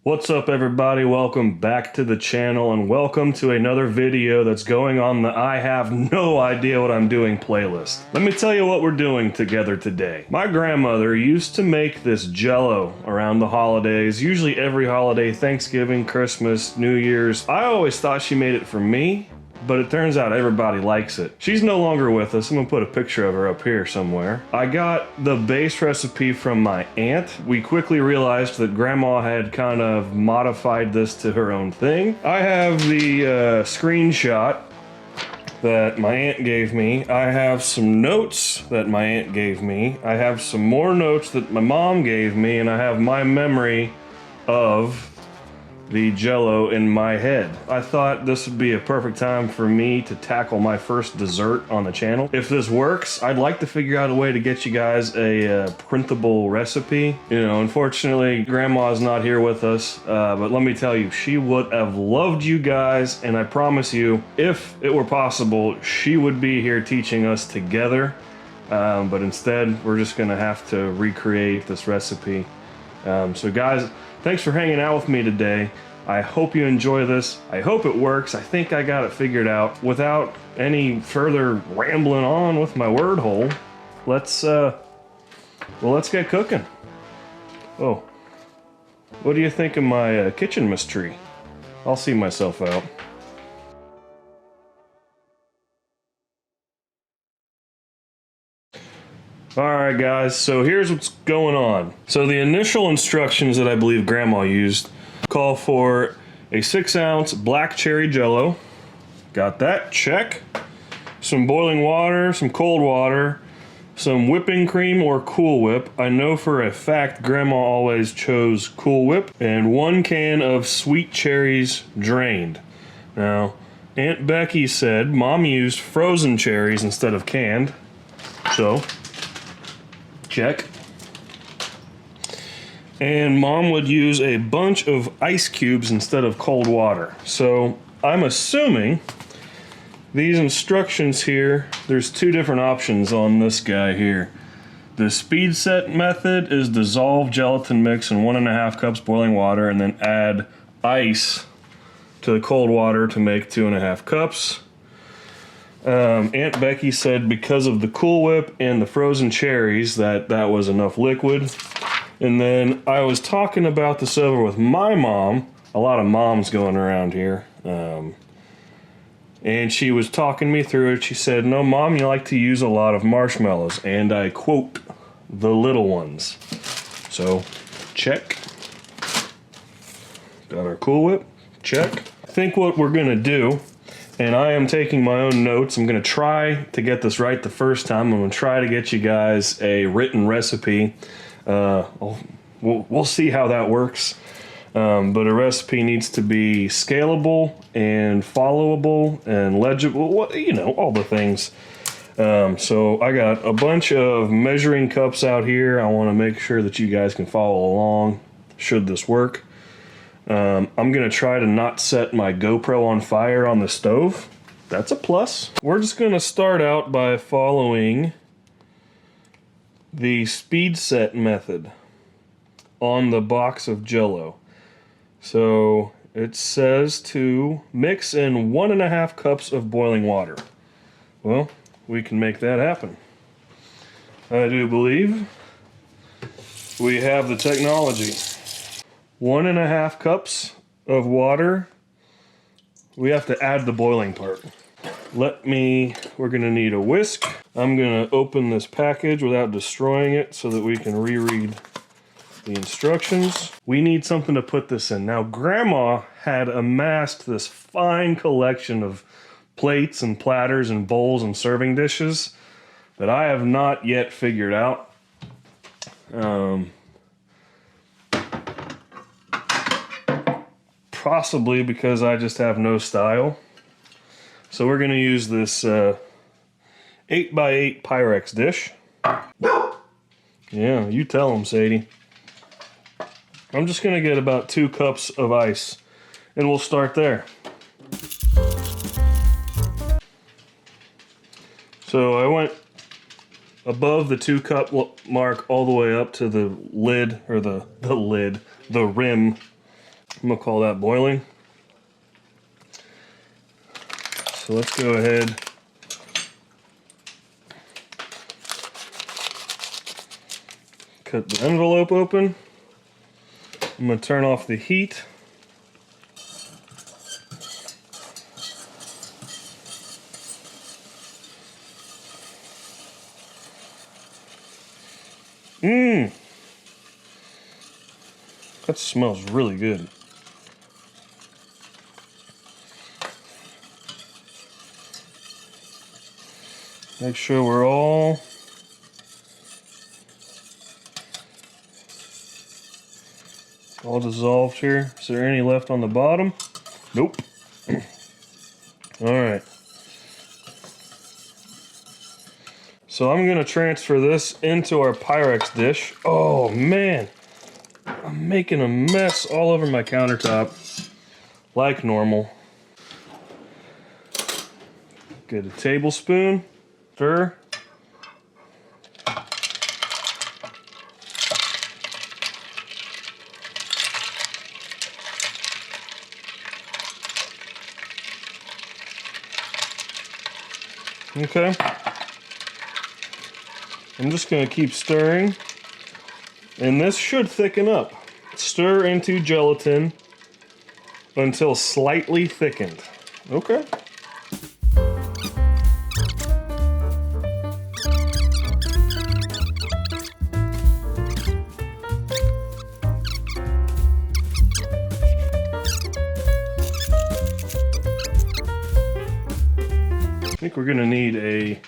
What's up everybody, welcome back to the channel and welcome to another video that's going on the I have no idea what I'm doing playlist. Let me tell you what we're doing together today. My grandmother used to make this Jell-O around the holidays, usually every holiday, Thanksgiving, Christmas, New Year's. I always thought she made it for me, but it turns out everybody likes it. She's no longer with us. I'm gonna put a picture of her up here somewhere. I got the base recipe from my aunt. We quickly realized that grandma had kind of modified this to her own thing. I have the screenshot that my aunt gave me. I have some notes that my aunt gave me. I have some more notes that my mom gave me, and I have my memory of the Jell-O in my head. I thought this would be a perfect time for me to tackle my first dessert on the channel. If this works, I'd like to figure out a way to get you guys a printable recipe. You know, unfortunately, Grandma's not here with us, but let me tell you, she would have loved you guys, and I promise you, if it were possible, she would be here teaching us together. But instead, we're just gonna have to recreate this recipe. So guys, thanks for hanging out with me today. I hope you enjoy this. I hope it works. I think I got it figured out. Without any further rambling on with my word hole, let's get cooking. Oh, what do you think of my kitchen mystery? I'll see myself out. Alright guys, so here's what's going on. So the initial instructions that I believe Grandma used call for a 6-ounce black cherry Jell-O. Got that, check. Some boiling water, some cold water, some whipping cream or Cool Whip. I know for a fact Grandma always chose Cool Whip. And 1 can of sweet cherries drained. Now, Aunt Becky said Mom used frozen cherries instead of canned. So, check. And Mom would use a bunch of ice cubes instead of cold water. So I'm assuming these instructions here, there's 2 different options on this guy here. The speed set method is dissolve gelatin mix in 1.5 cups boiling water and then add ice to the cold water to make 2.5 cups. Aunt Becky said because of the Cool Whip and the frozen cherries that was enough liquid. And then I was talking about this over with my mom, a lot of moms going around here, and she was talking me through it. She said, no Mom, you like to use a lot of marshmallows, and I quote, the little ones. So, check. Got our Cool Whip, check. I think what we're gonna do, and I am taking my own notes. I'm gonna try to get this right the first time. I'm gonna try to get you guys a written recipe. We'll see how that works. But a recipe needs to be scalable and followable and legible, you know, all the things. So I got a bunch of measuring cups out here. I wanna make sure that you guys can follow along should this work. I'm gonna try to not set my GoPro on fire on the stove. That's a plus. We're just gonna start out by following the speed set method on the box of Jell-O. So it says to mix in 1.5 cups of boiling water. Well, we can make that happen. I do believe we have the technology. 1.5 cups of water. We have to add the boiling part. We're gonna need a whisk. I'm gonna open this package without destroying it so that we can reread the instructions. We need something to put this in. Now, Grandma had amassed this fine collection of plates and platters and bowls and serving dishes that I have not yet figured out. Possibly because I just have no style. So we're gonna use this 8x8 Pyrex dish. Yeah, you tell them, Sadie. I'm just gonna get about 2 cups of ice, and we'll start there. So I went above the 2 cup mark all the way up to the lid, or the rim I'm gonna call that boiling. So let's go ahead. Cut the envelope open. I'm gonna turn off the heat. That smells really good. Make sure we're all dissolved here. Is there any left on the bottom? Nope. All right. So I'm gonna transfer this into our Pyrex dish. Oh man, I'm making a mess all over my countertop, like normal. Get a tablespoon, stir. Okay. I'm just going to keep stirring, and this should thicken up. Stir into gelatin until slightly thickened. Okay. I think we're going to need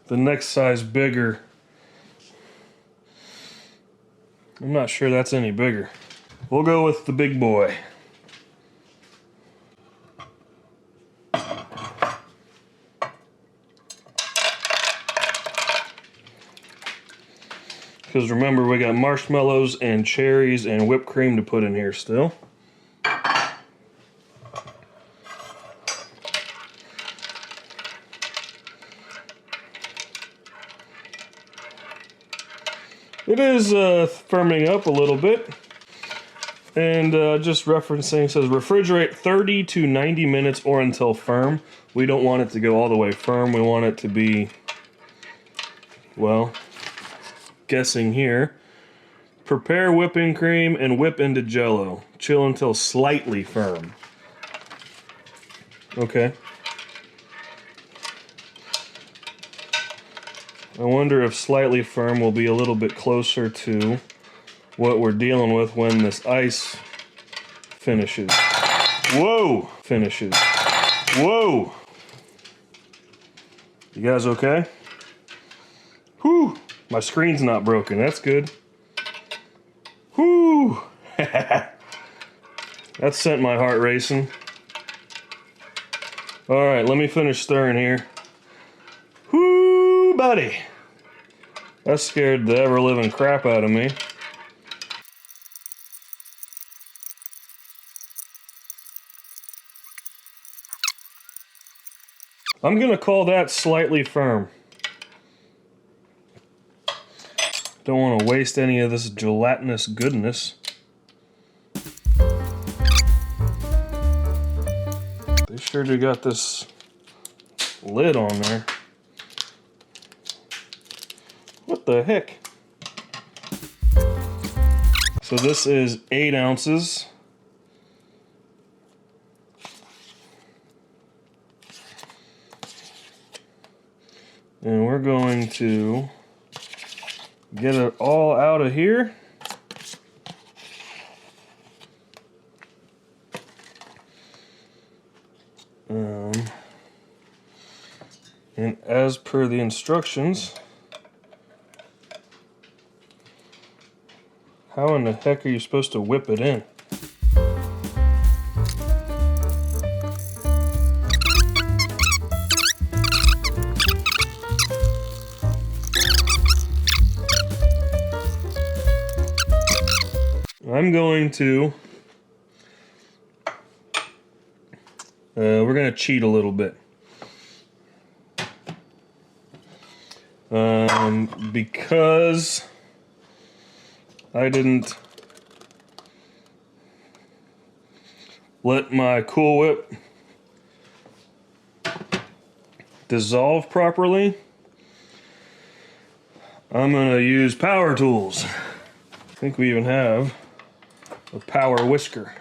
the next size bigger. I'm not sure that's any bigger. We'll go with the big boy. Because remember, we got marshmallows and cherries and whipped cream to put in here still. It is firming up a little bit, and just referencing, says refrigerate 30 to 90 minutes or until firm. We don't want it to go all the way firm. We want it to be, well, guessing here. Prepare whipping cream and whip into Jell-O. Chill until slightly firm. Okay. I wonder if slightly firm will be a little bit closer to what we're dealing with when this ice finishes. Whoa! Finishes. Whoa! You guys okay? Whew! My screen's not broken. That's good. Whew! That sent my heart racing. Alright, let me finish stirring here. Whoo, buddy! That scared the ever-living crap out of me. I'm gonna call that slightly firm. Don't want to waste any of this gelatinous goodness. They sure do got this lid on there. What the heck? So this is 8 ounces. And we're going to get it all out of here. And as per the instructions, how in the heck are you supposed to whip it in? I'm going to, we're going to cheat a little bit. Because I didn't let my Cool Whip dissolve properly. I'm gonna use power tools. I think we even have a power whisker.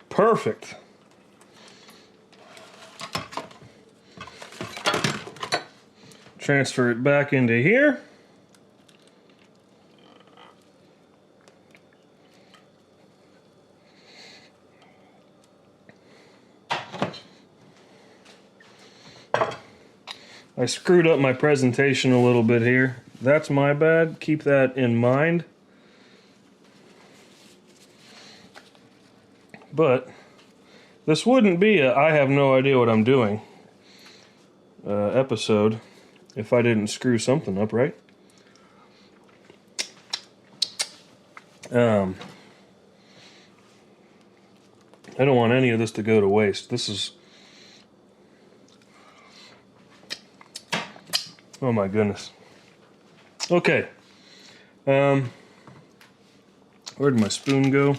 Perfect. Transfer it back into here. I screwed up my presentation a little bit here. That's my bad. Keep that in mind. But this wouldn't be a I have no idea what I'm doing episode if I didn't screw something up, right? I don't want any of this to go to waste. This is... oh my goodness. Okay. Where did my spoon go?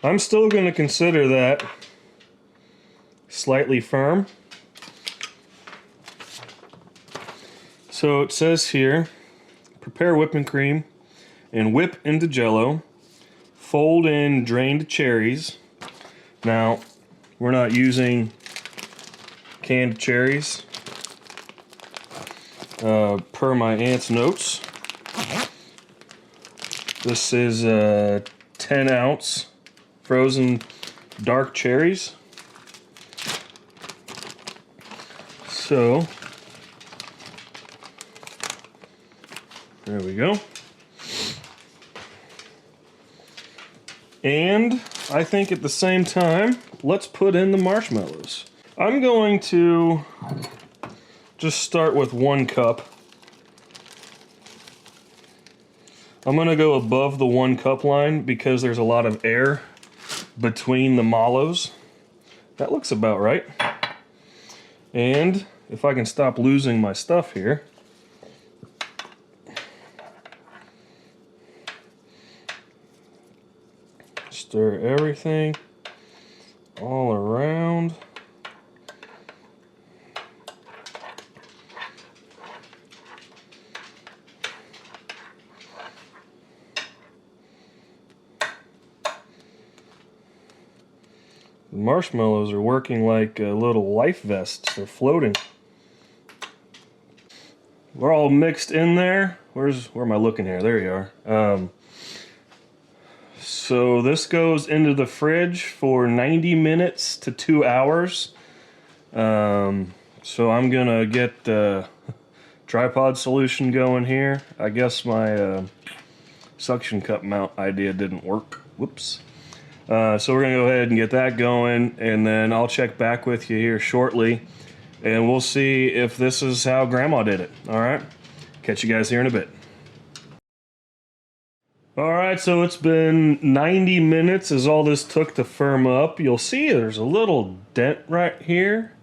I'm still going to consider that slightly firm. So it says here, prepare whipping cream and whip into Jell-O. Fold in drained cherries. Now, we're not using canned cherries, per my aunt's notes. This is 10-ounce frozen dark cherries. So, there we go. And I think at the same time, let's put in the marshmallows. I'm going to just start with 1 cup. I'm going to go above the 1 cup line because there's a lot of air between the mallows. That looks about right. And if I can stop losing my stuff here. Stir everything all around. The marshmallows are working like little life vests. They're floating. We're all mixed in there. Where am I looking here? There you are. So this goes into the fridge for 90 minutes to 2 hours. So I'm gonna get the tripod solution going here. I guess my suction cup mount idea didn't work. Whoops. So we're gonna go ahead and get that going, and then I'll check back with you here shortly, and we'll see if this is how Grandma did it. All right, catch you guys here in a bit. All right, so it's been 90 minutes is all this took to firm up. You'll see there's a little dent right here.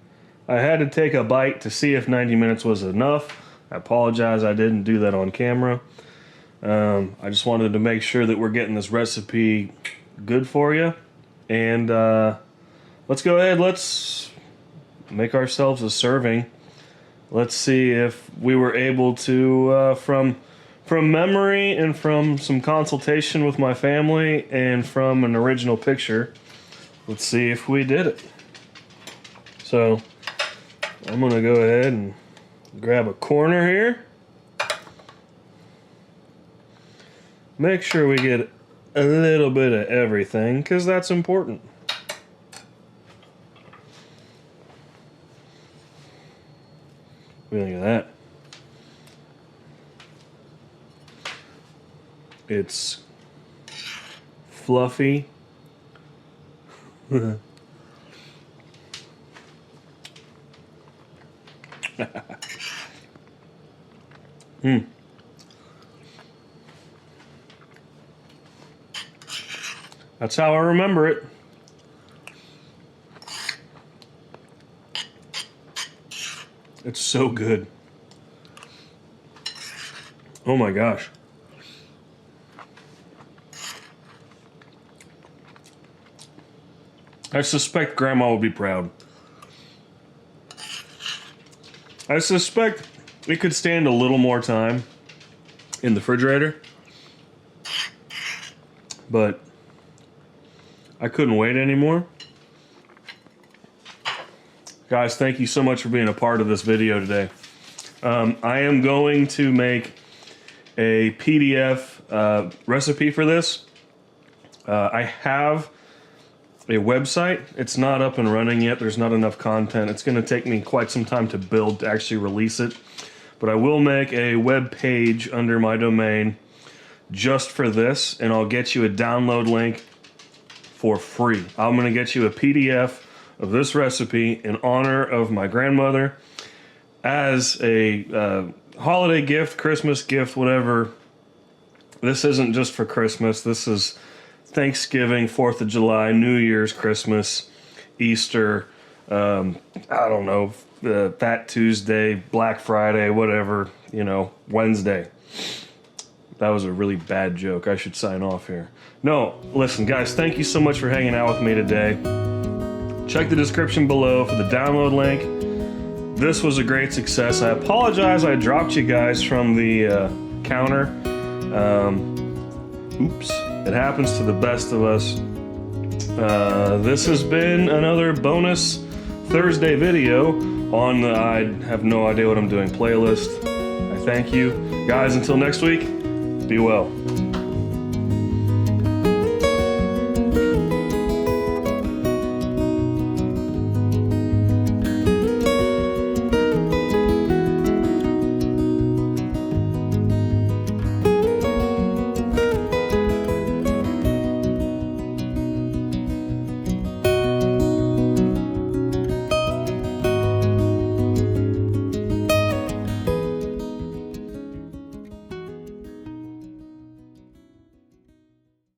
I had to take a bite to see if 90 minutes was enough. I apologize, I didn't do that on camera. I just wanted to make sure that we're getting this recipe good for you. And let's go ahead, let's make ourselves a serving. Let's see if we were able to, from memory and from some consultation with my family and from an original picture, let's see if we did it. So I'm gonna go ahead and grab a corner here. Make sure we get a little bit of everything, because that's important. What do you think of that? It's fluffy. That's how I remember it. It's so good. Oh my gosh. I suspect Grandma will be proud. I suspect it could stand a little more time in the refrigerator, but I couldn't wait anymore. Guys, thank you so much for being a part of this video today. I am going to make a PDF recipe for this. I have a website. It's not up and running yet. There's not enough content. It's going to take me quite some time to build to actually release it. But I will make a web page under my domain just for this, and I'll get you a download link for free. I'm going to get you a PDF of this recipe in honor of my grandmother as a holiday gift, Christmas gift, whatever. This isn't just for Christmas. This is Thanksgiving, 4th of July, New Year's, Christmas, Easter, I don't know, Fat Tuesday, Black Friday, whatever, you know, Wednesday. That was a really bad joke. I should sign off here. No, listen, guys, thank you so much for hanging out with me today. Check the description below for the download link. This was a great success. I apologize I dropped you guys from the counter. Oops. It happens to the best of us. This has been another bonus Thursday video on the I have no idea what I'm doing playlist. I thank you. Guys, until next week, be well.